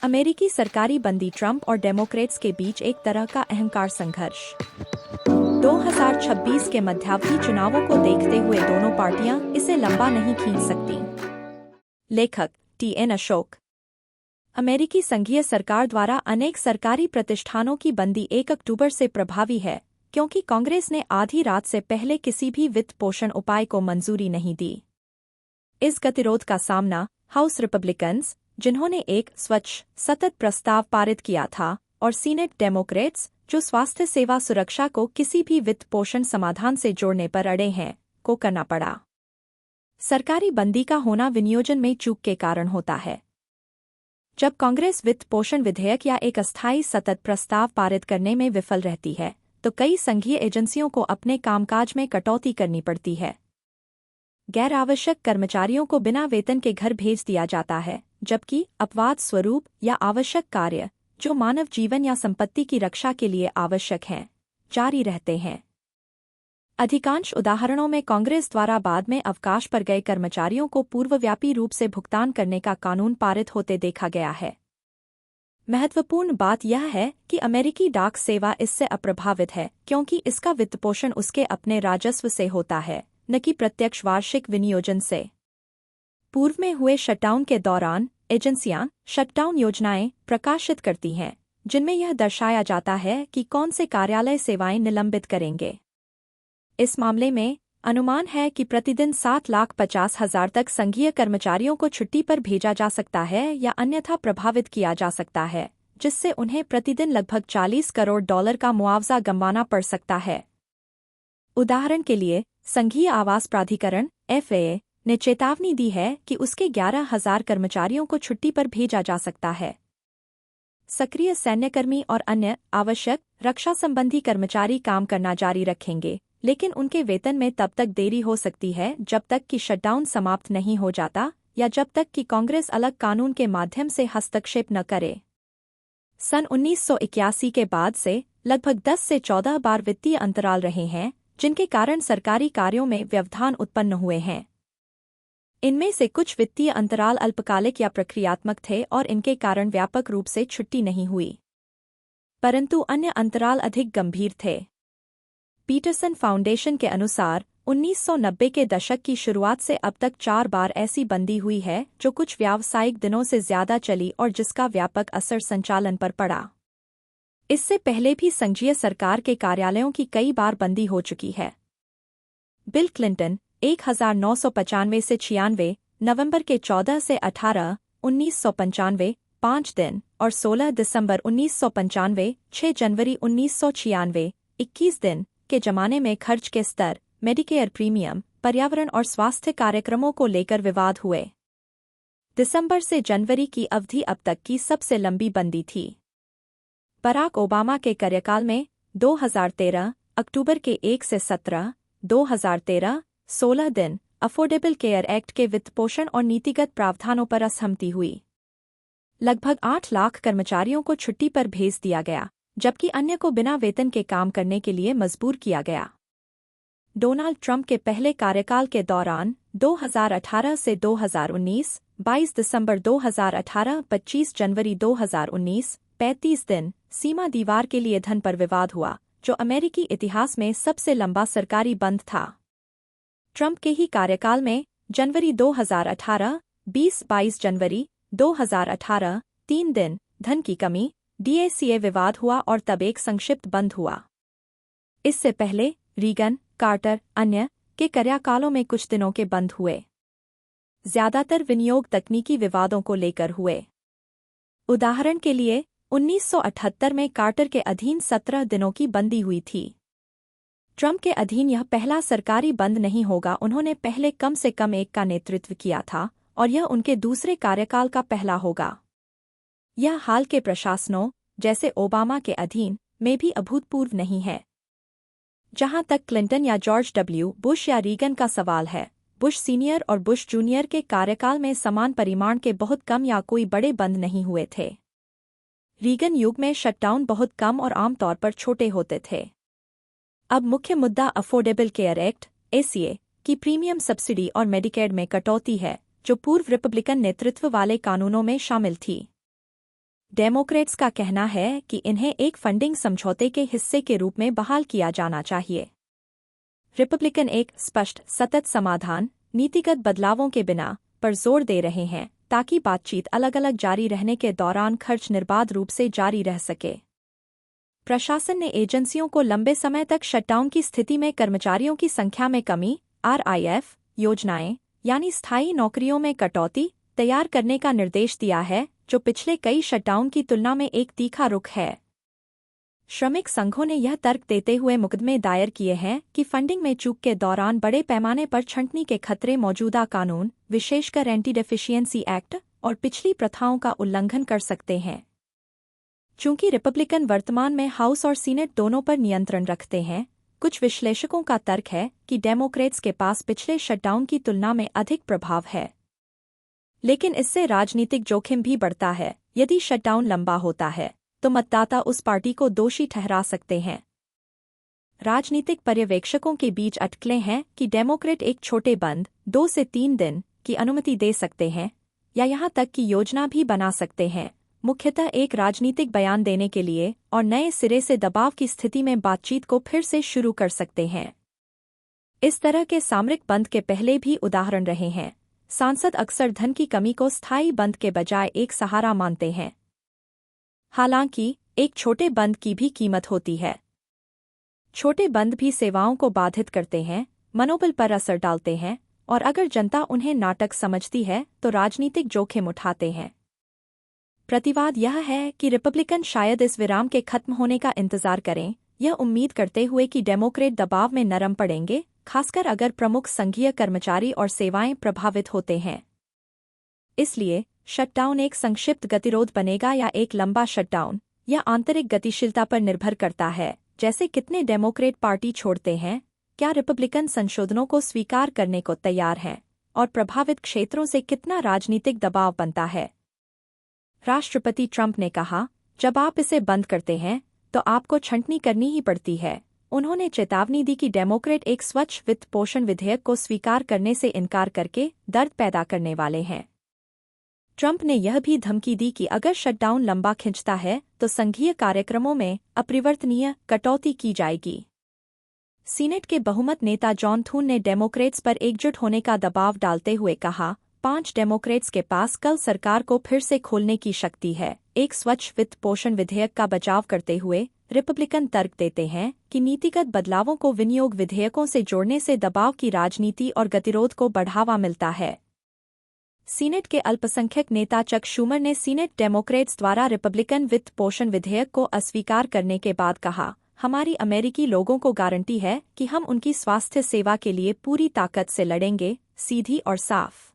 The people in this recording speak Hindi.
अमेरिकी सरकारी बंदी ट्रंप और डेमोक्रेट्स के बीच एक तरह का अहंकार संघर्ष। 2026 के मध्यावधि चुनावों को देखते हुए दोनों पार्टियां इसे लंबा नहीं खींच सकती। लेखक टी.एन. अशोक। अमेरिकी संघीय सरकार द्वारा अनेक सरकारी प्रतिष्ठानों की बंदी 1 अक्टूबर से प्रभावी है, क्योंकि कांग्रेस ने आधी रात से पहले किसी भी वित्त पोषण उपाय को मंजूरी नहीं दी। इस गतिरोध का सामना हाउस रिपब्लिकन्स, जिन्होंने एक स्वच्छ सतत प्रस्ताव पारित किया था, और सीनेट डेमोक्रेट्स, जो स्वास्थ्य सेवा सुरक्षा को किसी भी वित्त पोषण समाधान से जोड़ने पर अड़े हैं, को करना पड़ा। सरकारी बंदी का होना विनियोजन में चूक के कारण होता है। जब कांग्रेस वित्त पोषण विधेयक या एक अस्थायी सतत प्रस्ताव पारित करने में विफल रहती है, तो कई संघीय एजेंसियों को अपने कामकाज में कटौती करनी पड़ती है। गैर आवश्यक कर्मचारियों को बिना वेतन के घर भेज दिया जाता है, जबकि अपवाद स्वरूप या आवश्यक कार्य, जो मानव जीवन या संपत्ति की रक्षा के लिए आवश्यक हैं, जारी रहते हैं। अधिकांश उदाहरणों में कांग्रेस द्वारा बाद में अवकाश पर गए कर्मचारियों को पूर्वव्यापी रूप से भुगतान करने का कानून पारित होते देखा गया है। महत्वपूर्ण बात यह है कि अमेरिकी डाक सेवा इससे अप्रभावित है, क्योंकि इसका वित्तपोषण उसके अपने राजस्व से होता है, न कि प्रत्यक्ष वार्षिक विनियोजन से। पूर्व में हुए शटडाउन के दौरान एजेंसियां शटडाउन योजनाएं प्रकाशित करती हैं, जिनमें यह दर्शाया जाता है कि कौन से कार्यालय सेवाएं निलंबित करेंगे। इस मामले में अनुमान है कि प्रतिदिन 7,50,000 तक संघीय कर्मचारियों को छुट्टी पर भेजा जा सकता है या अन्यथा प्रभावित किया जा सकता है, जिससे उन्हें प्रतिदिन लगभग $40 करोड़ का मुआवजा गंवाना पड़ सकता है। उदाहरण के लिए, संघीय आवास प्राधिकरण (FAA) ने चेतावनी दी है कि उसके 11,000 कर्मचारियों को छुट्टी पर भेजा जा सकता है। सक्रिय सैन्यकर्मी और अन्य आवश्यक रक्षा संबंधी कर्मचारी काम करना जारी रखेंगे, लेकिन उनके वेतन में तब तक देरी हो सकती है जब तक कि शटडाउन समाप्त नहीं हो जाता या जब तक कि कांग्रेस अलग कानून के माध्यम से हस्तक्षेप न करे। सन 1981 के बाद से लगभग 10 से 14 बार वित्तीय अंतराल रहे हैं, जिनके कारण सरकारी कार्यों में व्यवधान उत्पन्न हुए हैं। इनमें से कुछ वित्तीय अंतराल अल्पकालिक या प्रक्रियात्मक थे और इनके कारण व्यापक रूप से छुट्टी नहीं हुई, परंतु अन्य अंतराल अधिक गंभीर थे। पीटरसन फाउंडेशन के अनुसार 1990 के दशक की शुरुआत से अब तक 4 बार ऐसी बंदी हुई है जो कुछ व्यावसायिक दिनों से ज्यादा चली और जिसका व्यापक असर संचालन पर पड़ा। इससे पहले भी संघीय सरकार के कार्यालयों की कई बार बंदी हो चुकी है। बिल क्लिंटन 1995 से 96, नवंबर के 14 से 18, 1995, 5 दिन, और 16 दिसंबर 1995, 6 जनवरी 1996, 21 दिन के जमाने में खर्च के स्तर, मेडिकेयर प्रीमियम, पर्यावरण और स्वास्थ्य कार्यक्रमों को लेकर विवाद हुए। दिसंबर से जनवरी की अवधि अब तक की सबसे लंबी बंदी थी। बराक ओबामा के कार्यकाल में 2013, अक्टूबर के 1 से 17, 2013, 16 दिन, अफोर्डेबल केयर एक्ट के वित्तपोषण और नीतिगत प्रावधानों पर असहमति हुई। लगभग 8 लाख कर्मचारियों को छुट्टी पर भेज दिया गया, जबकि अन्य को बिना वेतन के काम करने के लिए मजबूर किया गया। डोनाल्ड ट्रंप के पहले कार्यकाल के दौरान 2018 से 2019, 22 दिसंबर 2018, 25 जनवरी 2019, 35 दिन, सीमा दीवार के लिए धन पर विवाद हुआ, जो अमेरिकी इतिहास में सबसे लंबा सरकारी बंद था। ट्रंप के ही कार्यकाल में जनवरी 2018, 22 जनवरी 2018, 3 दिन, धन की कमी, DACA विवाद हुआ और तब एक संक्षिप्त बंद हुआ। इससे पहले रीगन, कार्टर, अन्य के कार्यकालों में कुछ दिनों के बंद हुए। ज्यादातर विनियोग तकनीकी विवादों को लेकर हुए। उदाहरण के लिए 1978 में कार्टर के अधीन 17 दिनों की बंदी हुई थी। ट्रंप के अधीन यह पहला सरकारी बंद नहीं होगा। उन्होंने पहले कम से कम एक का नेतृत्व किया था और यह उनके दूसरे कार्यकाल का पहला होगा। यह हाल के प्रशासनों, जैसे ओबामा के अधीन, में भी अभूतपूर्व नहीं है। जहां तक क्लिंटन या जॉर्ज डब्ल्यू बुश या रीगन का सवाल है, बुश सीनियर और बुश जूनियर के कार्यकाल में समान परिमाण के बहुत कम या कोई बड़े बंद नहीं हुए थे। रीगन युग में शटडाउन बहुत कम और आमतौर पर छोटे होते थे। अब मुख्य मुद्दा अफोर्डेबल केयर एक्ट (ACA) की प्रीमियम सब्सिडी और मेडिकेड में कटौती है, जो पूर्व रिपब्लिकन नेतृत्व वाले कानूनों में शामिल थी। डेमोक्रेट्स का कहना है कि इन्हें एक फंडिंग समझौते के हिस्से के रूप में बहाल किया जाना चाहिए। रिपब्लिकन एक स्पष्ट सतत समाधान, नीतिगत बदलावों के बिना पर जोर दे रहे हैं ताकि बातचीत अलग अलग जारी रहने के दौरान खर्च निर्बाध रूप से जारी रह सके। प्रशासन ने एजेंसियों को लंबे समय तक शटडाउन की स्थिति में कर्मचारियों की संख्या में कमी, RIF योजनाएं यानी स्थायी नौकरियों में कटौती तैयार करने का निर्देश दिया है, जो पिछले कई शटडाउन की तुलना में एक तीखा रुख है। श्रमिक संघों ने यह तर्क देते हुए मुकदमे दायर किए हैं कि फंडिंग में चूक के दौरान बड़े पैमाने पर छंटनी के खतरे मौजूदा कानून, विशेषकर एंटी डेफिशिएंसी एक्ट और पिछली प्रथाओं का उल्लंघन कर सकते हैं। चूंकि रिपब्लिकन वर्तमान में हाउस और सीनेट दोनों पर नियंत्रण रखते हैं, कुछ विश्लेषकों का तर्क है कि डेमोक्रेट्स के पास पिछले शटडाउन की तुलना में अधिक प्रभाव है। लेकिन इससे राजनीतिक जोखिम भी बढ़ता है। यदि शटडाउन लंबा होता है तो मतदाता उस पार्टी को दोषी ठहरा सकते हैं। राजनीतिक पर्यवेक्षकों के बीच अटकलें हैं कि डेमोक्रेट एक छोटे बंद 2 से 3 दिन की अनुमति दे सकते हैं या यहां तक कि योजना भी बना सकते हैं, मुख्यतः एक राजनीतिक बयान देने के लिए, और नए सिरे से दबाव की स्थिति में बातचीत को फिर से शुरू कर सकते हैं। इस तरह के सामरिक बंद के पहले भी उदाहरण रहे हैं। सांसद अक्सर धन की कमी को स्थायी बंद के बजाय एक सहारा मानते हैं। हालांकि एक छोटे बंद की भी कीमत होती है। छोटे बंद भी सेवाओं को बाधित करते हैं, मनोबल पर असर डालते हैं, और अगर जनता उन्हें नाटक समझती है तो राजनीतिक जोखिम उठाते हैं। प्रतिवाद यह है कि रिपब्लिकन शायद इस विराम के खत्म होने का इंतजार करें, यह उम्मीद करते हुए कि डेमोक्रेट दबाव में नरम पड़ेंगे, खासकर अगर प्रमुख संघीय कर्मचारी और सेवाएं प्रभावित होते हैं। इसलिए शटडाउन एक संक्षिप्त गतिरोध बनेगा या एक लंबा शटडाउन, यह आंतरिक गतिशीलता पर निर्भर करता है, जैसे कितने डेमोक्रेट पार्टी छोड़ते हैं, क्या रिपब्लिकन संशोधनों को स्वीकार करने को तैयार हैं, और प्रभावित क्षेत्रों से कितना राजनीतिक दबाव बनता है। राष्ट्रपति ट्रंप ने कहा, जब आप इसे बंद करते हैं तो आपको छंटनी करनी ही पड़ती है। उन्होंने चेतावनी दी कि डेमोक्रेट एक स्वच्छ वित्त पोषण विधेयक को स्वीकार करने से इनकार करके दर्द पैदा करने वाले हैं। ट्रंप ने यह भी धमकी दी कि अगर शटडाउन लंबा खिंचता है तो संघीय कार्यक्रमों में अपरिवर्तनीय कटौती की जाएगी। सीनेट के बहुमत नेता जॉन थून ने डेमोक्रेट्स पर एकजुट होने का दबाव डालते हुए कहा, 5 डेमोक्रेट्स के पास कल सरकार को फिर से खोलने की शक्ति है। एक स्वच्छ वित्त पोषण विधेयक का बचाव करते हुए रिपब्लिकन तर्क देते हैं कि नीतिगत बदलावों को विनियोग विधेयकों से जोड़ने से दबाव की राजनीति और गतिरोध को बढ़ावा मिलता है। सीनेट के अल्पसंख्यक नेता चक शूमर ने सीनेट डेमोक्रेट्स द्वारा रिपब्लिकन वित्त पोषण विधेयक को अस्वीकार करने के बाद कहा, हमारी अमेरिकी लोगों को गारंटी है कि हम उनकी स्वास्थ्य सेवा के लिए पूरी ताकत से लड़ेंगे, सीधी और साफ।